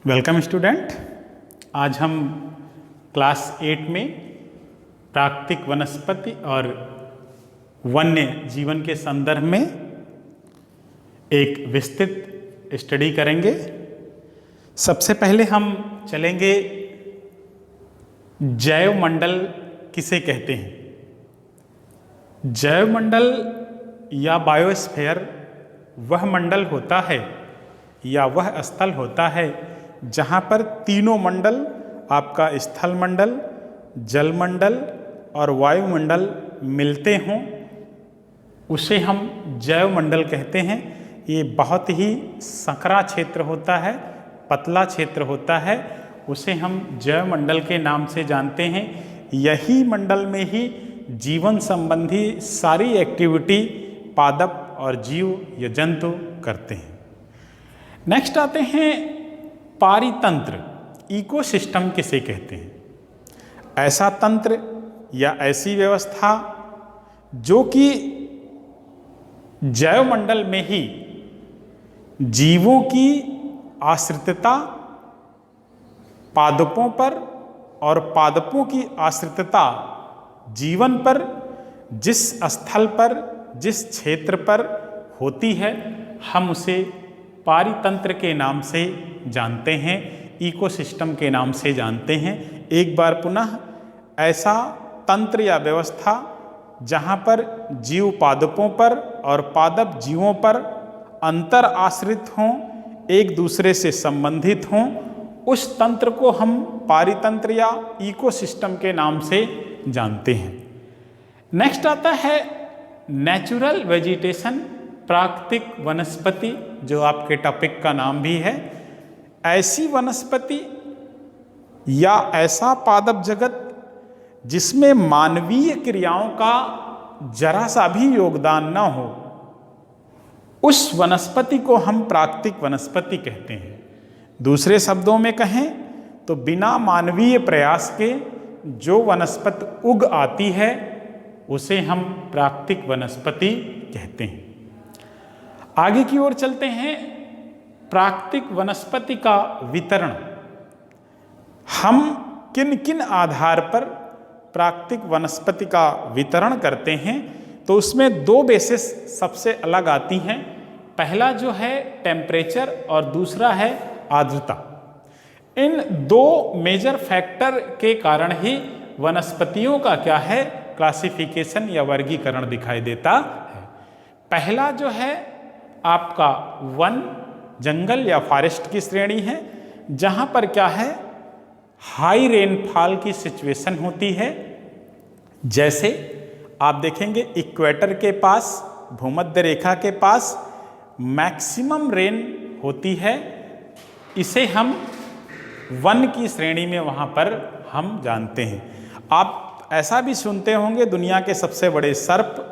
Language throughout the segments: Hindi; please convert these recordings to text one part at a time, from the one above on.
Welcome student. आज हम क्लास 8 में प्राकृतिक वनस्पति और वन्य जीवन के संदर्भ में एक विस्तृत स्टडी करेंगे। सबसे पहले हम चलेंगे जैव मंडल किसे कहते हैं। जैव मंडल या बायोस्फीयर वह मंडल होता है या वह स्थल होता है जहाँ पर तीनों मंडल, आपका स्थल मंडल, जल मंडल और वायुमंडल मिलते हों, उसे हम जैव मंडल कहते हैं। ये बहुत ही संकरा क्षेत्र होता है, पतला क्षेत्र होता है, उसे हम जैव मंडल के नाम से जानते हैं। यही मंडल में ही जीवन संबंधी सारी एक्टिविटी पादप और जीव या जंतु करते हैं। नेक्स्ट आते हैं पारितंत्र, इकोसिस्टम किसे कहते हैं। ऐसा तंत्र या ऐसी व्यवस्था जो कि जैव मंडल में ही जीवों की आश्रितता पादपों पर और पादपों की आश्रितता जीवन पर, जिस स्थल पर, जिस क्षेत्र पर होती है, हम उसे पारितंत्र के नाम से जानते हैं, इकोसिस्टम के नाम से जानते हैं। एक बार पुनः, ऐसा तंत्र या व्यवस्था जहाँ पर जीव पादपों पर और पादप जीवों पर अंतर आश्रित हों, एक दूसरे से संबंधित हों, उस तंत्र को हम पारितंत्र या इकोसिस्टम के नाम से जानते हैं। नेक्स्ट आता है नेचुरल वेजिटेशन, प्राकृतिक वनस्पति, जो आपके टॉपिक का नाम भी है। ऐसी वनस्पति या ऐसा पादप जगत जिसमें मानवीय क्रियाओं का जरा सा भी योगदान न हो, उस वनस्पति को हम प्राकृतिक वनस्पति कहते हैं। दूसरे शब्दों में कहें तो बिना मानवीय प्रयास के जो वनस्पति उग आती है उसे हम प्राकृतिक वनस्पति कहते हैं। आगे की ओर चलते हैं। प्राकृतिक वनस्पति का वितरण, हम किन किन आधार पर प्राकृतिक वनस्पति का वितरण करते हैं, तो उसमें दो बेसिस सबसे अलग आती हैं। पहला जो है टेम्परेचर और दूसरा है आर्द्रता। इन दो मेजर फैक्टर के कारण ही वनस्पतियों का क्या है, क्लासिफिकेशन या वर्गीकरण दिखाई देता है। पहला जो है आपका वन, जंगल या फॉरेस्ट की श्रेणी है, जहाँ पर क्या है, हाई रेनफॉल की सिचुएशन होती है। जैसे आप देखेंगे इक्वेटर के पास, भूमध्य रेखा के पास मैक्सिमम रेन होती है, इसे हम वन की श्रेणी में वहाँ पर हम जानते हैं। आप ऐसा भी सुनते होंगे दुनिया के सबसे बड़े सर्प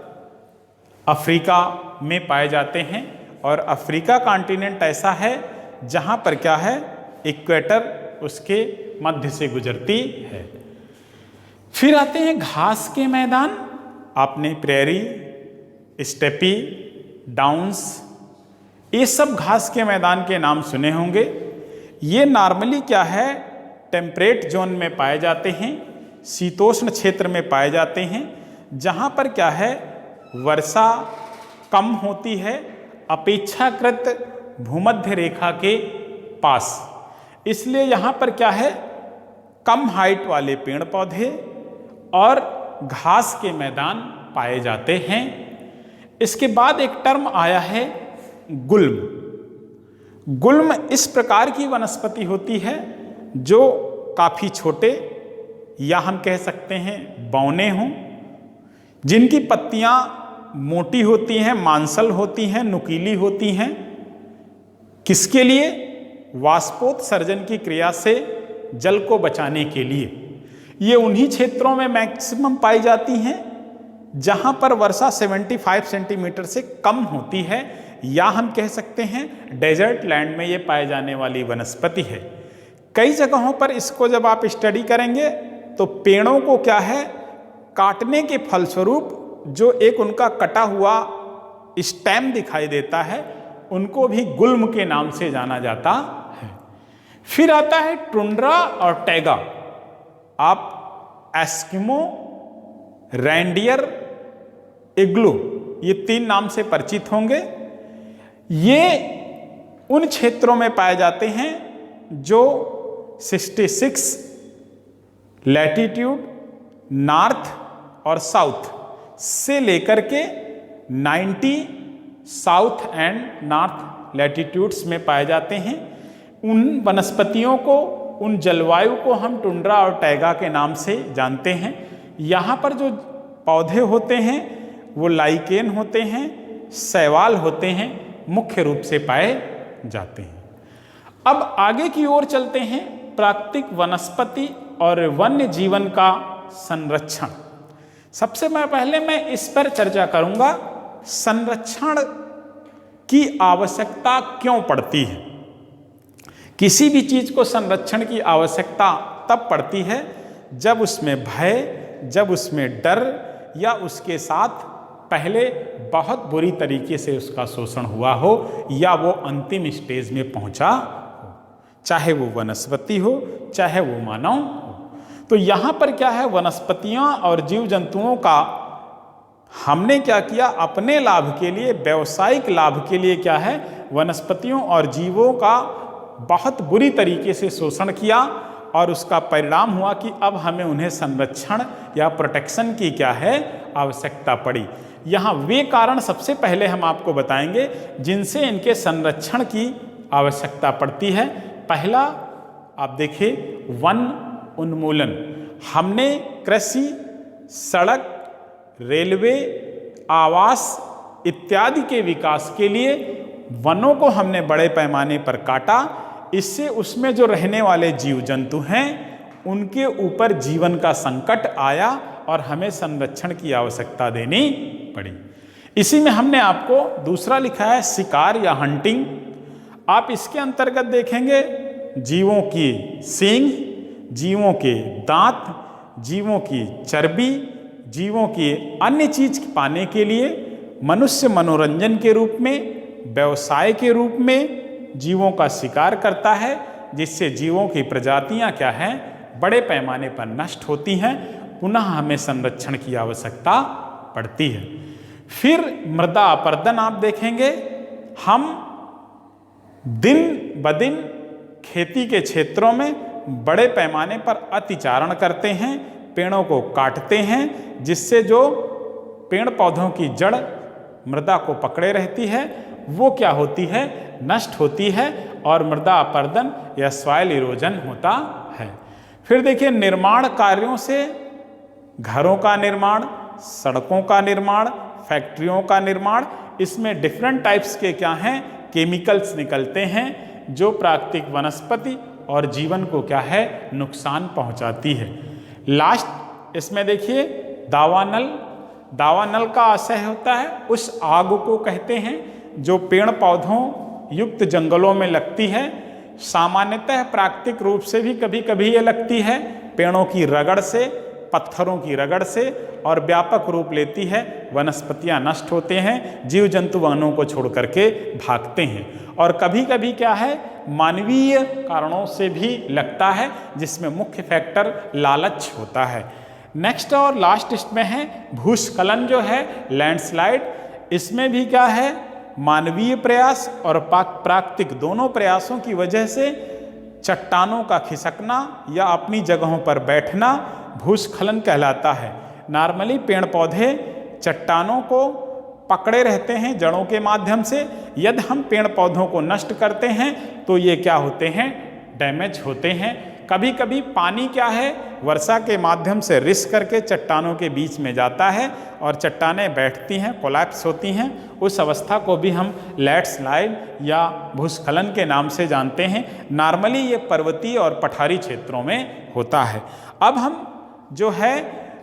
अफ्रीका में पाए जाते हैं, और अफ्रीका कॉन्टिनेंट ऐसा है जहाँ पर क्या है, इक्वेटर उसके मध्य से गुजरती है। फिर आते हैं घास के मैदान। आपने प्रेरी, स्टेपी, डाउन्स, ये सब घास के मैदान के नाम सुने होंगे। ये नॉर्मली क्या है, टेम्परेट जोन में पाए जाते हैं, शीतोष्ण क्षेत्र में पाए जाते हैं, जहाँ पर क्या है, वर्षा कम होती है अपेक्षाकृत भूमध्य रेखा के पास। इसलिए यहाँ पर क्या है, कम हाइट वाले पेड़ पौधे और घास के मैदान पाए जाते हैं। इसके बाद एक टर्म आया है गुल्म। गुल्म इस प्रकार की वनस्पति होती है जो काफ़ी छोटे या हम कह सकते हैं बौने हों, जिनकी पत्तियाँ मोटी होती हैं, मांसल होती हैं, नुकीली होती हैं। किसके लिए? वाष्पोत्सर्जन की क्रिया से जल को बचाने के लिए। ये उन्हीं क्षेत्रों में मैक्सिमम पाई जाती हैं जहां पर वर्षा 75 सेंटीमीटर से कम होती है, या हम कह सकते हैं डेजर्ट लैंड में ये पाए जाने वाली वनस्पति है। कई जगहों पर इसको जब आप स्टडी करेंगे तो पेड़ों को क्या है, काटने के फलस्वरूप जो एक उनका कटा हुआ स्टेम दिखाई देता है, उनको भी गुल्म के नाम से जाना जाता है। फिर आता है टुंड्रा और टैगा। आप एस्किमो, रेंडियर, इग्लू, ये 3 नाम से परिचित होंगे। ये उन क्षेत्रों में पाए जाते हैं जो 66 लैटीट्यूड नॉर्थ और साउथ से लेकर के 90 साउथ एंड नॉर्थ लैटीट्यूड्स में पाए जाते हैं। उन वनस्पतियों को, उन जलवायु को हम टुंड्रा और टैगा के नाम से जानते हैं। यहाँ पर जो पौधे होते हैं वो लाइकेन होते हैं, शैवाल होते हैं, मुख्य रूप से पाए जाते हैं। अब आगे की ओर चलते हैं, प्राकृतिक वनस्पति और वन्य जीवन का संरक्षण। सबसे पहले मैं इस पर चर्चा करूंगा, संरक्षण की आवश्यकता क्यों पड़ती है। किसी भी चीज को संरक्षण की आवश्यकता तब पड़ती है जब उसमें भय, जब उसमें डर या उसके साथ पहले बहुत बुरी तरीके से उसका शोषण हुआ हो या वो अंतिम स्टेज में पहुंचा हो, चाहे वो वनस्पति हो चाहे वो मानव हो। तो यहाँ पर क्या है, वनस्पतियाँ और जीव जंतुओं का हमने क्या किया, अपने लाभ के लिए, व्यावसायिक लाभ के लिए क्या है, वनस्पतियों और जीवों का बहुत बुरी तरीके से शोषण किया और उसका परिणाम हुआ कि अब हमें उन्हें संरक्षण या प्रोटेक्शन की क्या है, आवश्यकता पड़ी। यहाँ वे कारण सबसे पहले हम आपको बताएंगे जिनसे इनके संरक्षण की आवश्यकता पड़ती है। पहला आप देखिए, वन उन्मूलन। हमने कृषि, सड़क, रेलवे, आवास इत्यादि के विकास के लिए वनों को हमने बड़े पैमाने पर काटा। इससे उसमें जो रहने वाले जीव जंतु हैं उनके ऊपर जीवन का संकट आया और हमें संरक्षण की आवश्यकता देनी पड़ी। इसी में हमने आपको दूसरा लिखा है, शिकार या हंटिंग। आप इसके अंतर्गत देखेंगे जीवों की सींग, जीवों के दांत, जीवों की चर्बी, जीवों की अन्य चीज पाने के लिए मनुष्य मनोरंजन के रूप में, व्यवसाय के रूप में जीवों का शिकार करता है, जिससे जीवों की प्रजातियां क्या हैं, बड़े पैमाने पर नष्ट होती हैं। पुनः हमें संरक्षण की आवश्यकता पड़ती है। फिर मृदा अपरदन आप देखेंगे, हम दिन ब दिन खेती के क्षेत्रों में बड़े पैमाने पर अतिचारण करते हैं, पेड़ों को काटते हैं, जिससे जो पेड़ पौधों की जड़ मृदा को पकड़े रहती है वो क्या होती है, नष्ट होती है और मृदा अपरदन या सॉइल इरोजन होता है। फिर देखिए, निर्माण कार्यों से घरों का निर्माण, सड़कों का निर्माण, फैक्ट्रियों का निर्माण, इसमें डिफरेंट टाइप्स के क्या हैं, केमिकल्स निकलते हैं जो प्राकृतिक वनस्पति और जीवन को क्या है, नुकसान पहुंचाती है। लास्ट इसमें देखिए, दावानल। दावानल का आशय होता है उस आग को कहते हैं जो पेड़ पौधों युक्त जंगलों में लगती है। सामान्यतः प्राकृतिक रूप से भी कभी कभी ये लगती है, पेड़ों की रगड़ से, पत्थरों की रगड़ से, और व्यापक रूप लेती है। वनस्पतियां नष्ट होते हैं, जीव जंतु वनों को छोड़ करके भागते हैं। और कभी कभी क्या है, मानवीय कारणों से भी लगता है, जिसमें मुख्य फैक्टर लालच होता है। नेक्स्ट और लास्ट इसमें है भूस्खलन जो है, लैंडस्लाइड। इसमें भी क्या है, मानवीय प्रयास और प्राकृतिक दोनों प्रयासों की वजह से चट्टानों का खिसकना या अपनी जगहों पर बैठना भूस्खलन कहलाता है। नॉर्मली पेड़ पौधे चट्टानों को पकड़े रहते हैं जड़ों के माध्यम से। यदि हम पेड़ पौधों को नष्ट करते हैं तो ये क्या होते हैं, डैमेज होते हैं। कभी कभी पानी क्या है, वर्षा के माध्यम से रिस करके चट्टानों के बीच में जाता है और चट्टानें बैठती हैं, कोलैप्स होती हैं। उस अवस्था को भी हम लैंडस्लाइड या भूस्खलन के नाम से जानते हैं। नॉर्मली ये पर्वतीय और पठारी क्षेत्रों में होता है। अब हम जो है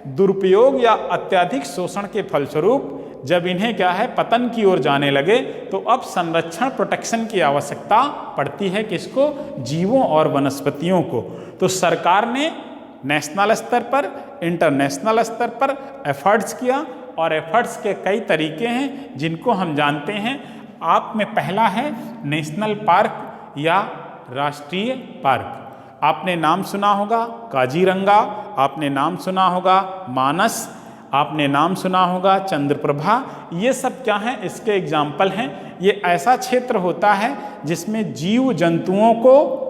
दुरुपयोग या अत्यधिक शोषण के फलस्वरूप जब इन्हें क्या है, पतन की ओर जाने लगे, तो अब संरक्षण, प्रोटेक्शन की आवश्यकता पड़ती है। किसको, जीवों और वनस्पतियों को। तो सरकार ने नेशनल स्तर पर, इंटरनेशनल स्तर पर एफर्ट्स किया, और एफर्ट्स के कई तरीके हैं जिनको हम जानते हैं। आप में पहला है नेशनल पार्क या राष्ट्रीय पार्क। आपने नाम सुना होगा काजीरंगा, आपने नाम सुना होगा मानस, आपने नाम सुना होगा चंद्रप्रभा। ये सब क्या हैं? इसके एग्जाम्पल हैं। ये ऐसा क्षेत्र होता है जिसमें जीव जंतुओं को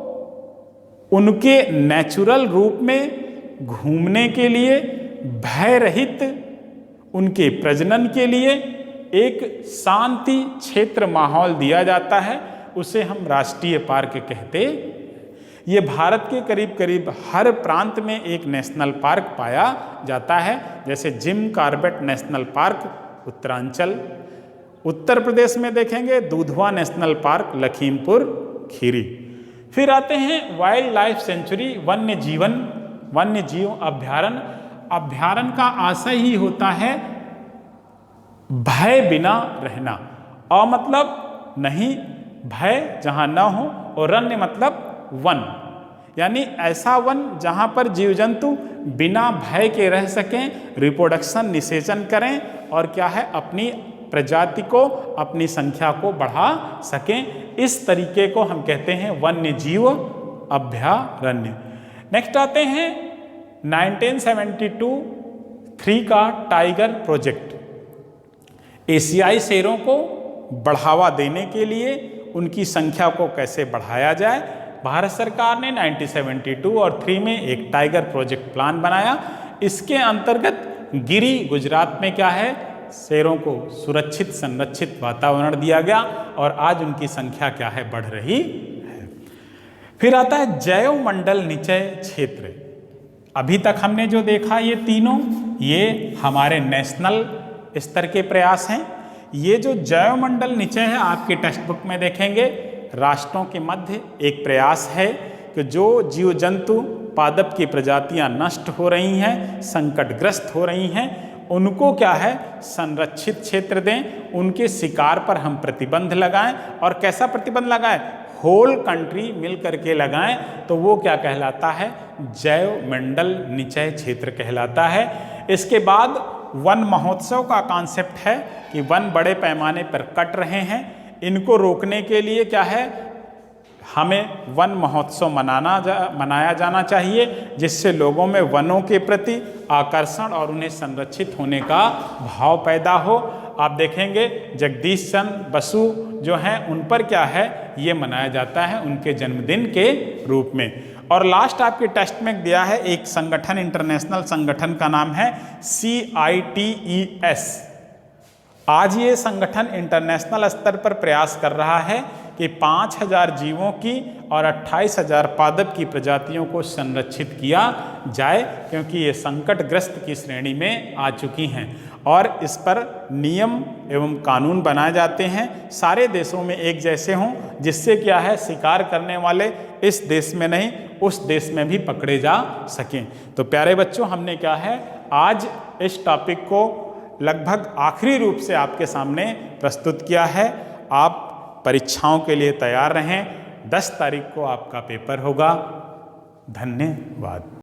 उनके नेचुरल रूप में घूमने के लिए, भय रहित उनके प्रजनन के लिए एक शांति क्षेत्र माहौल दिया जाता है, उसे हम राष्ट्रीय पार्क कहते। ये भारत के करीब करीब हर प्रांत में एक नेशनल पार्क पाया जाता है, जैसे Jim Corbett national park Uttaranchal. Uttar Pradesh में देखेंगे दुधवा नेशनल पार्क लखीमपुर खीरी। फिर आते हैं वाइल्ड लाइफ सेंचुरी, वन्य जीव अभ्यारण्य। अभ्यारण्य का आशय ही होता है भय बिना रहना। अ मतलब नहीं, भय जहाँ न हो, और रण्य मतलब वन, यानी ऐसा वन जहाँ पर जीव जंतु बिना भय के रह सकें, रिप्रोडक्शन निषेचन करें और क्या है अपनी प्रजाति को, अपनी संख्या को बढ़ा सकें। इस तरीके को हम कहते हैं वन्य जीव अभ्यारण्य। नेक्स्ट आते हैं 1972 का टाइगर प्रोजेक्ट। एशियाई शेरों को बढ़ावा देने के लिए उनकी संख्या को कैसे बढ़ाया जाए, भारत सरकार ने 1972 और 3 में एक टाइगर प्रोजेक्ट प्लान बनाया। इसके अंतर्गत गिरी गुजरात में क्या है, शेरों को सुरक्षित संरक्षित वातावरण दिया गया और आज उनकी संख्या क्या है, बढ़ रही है। फिर आता है जैव मंडल निचय क्षेत्र। अभी तक हमने जो देखा ये तीनों, ये हमारे नेशनल स्तर के प्रयास हैं। ये जो जैव मंडल निचय है आपके टेक्स्ट बुक में देखेंगे, राष्ट्रों के मध्य एक प्रयास है कि जो जीव जंतु पादप की प्रजातियां नष्ट हो रही हैं, संकटग्रस्त हो रही हैं, उनको क्या है संरक्षित क्षेत्र दें, उनके शिकार पर हम प्रतिबंध लगाएं। और कैसा प्रतिबंध लगाएं? होल कंट्री मिल करके लगाएं, तो वो क्या कहलाता है, जैव मंडल निचय क्षेत्र कहलाता है। इसके बाद वन महोत्सव का कॉन्सेप्ट है कि वन बड़े पैमाने पर कट रहे हैं, इनको रोकने के लिए क्या है, हमें वन महोत्सव मनाया जाना चाहिए, जिससे लोगों में वनों के प्रति आकर्षण और उन्हें संरक्षित होने का भाव पैदा हो। आप देखेंगे जगदीश चंद्र बसु जो हैं उन पर क्या है ये मनाया जाता है उनके जन्मदिन के रूप में। और लास्ट आपके टेक्स्ट में दिया है एक संगठन, इंटरनेशनल संगठन का नाम है CITES। आज ये संगठन इंटरनेशनल स्तर पर प्रयास कर रहा है कि 5000 जीवों की और 28,000 पादप की प्रजातियों को संरक्षित किया जाए, क्योंकि ये संकटग्रस्त की श्रेणी में आ चुकी हैं और इस पर नियम एवं कानून बनाए जाते हैं, सारे देशों में एक जैसे हों, जिससे क्या है शिकार करने वाले इस देश में नहीं उस देश में भी पकड़े जा सकें। तो प्यारे बच्चों, हमने क्या है आज इस टॉपिक को लगभग आखिरी रूप से आपके सामने प्रस्तुत किया है। आप परीक्षाओं के लिए तैयार रहें। 10 तारीख को आपका पेपर होगा। धन्यवाद।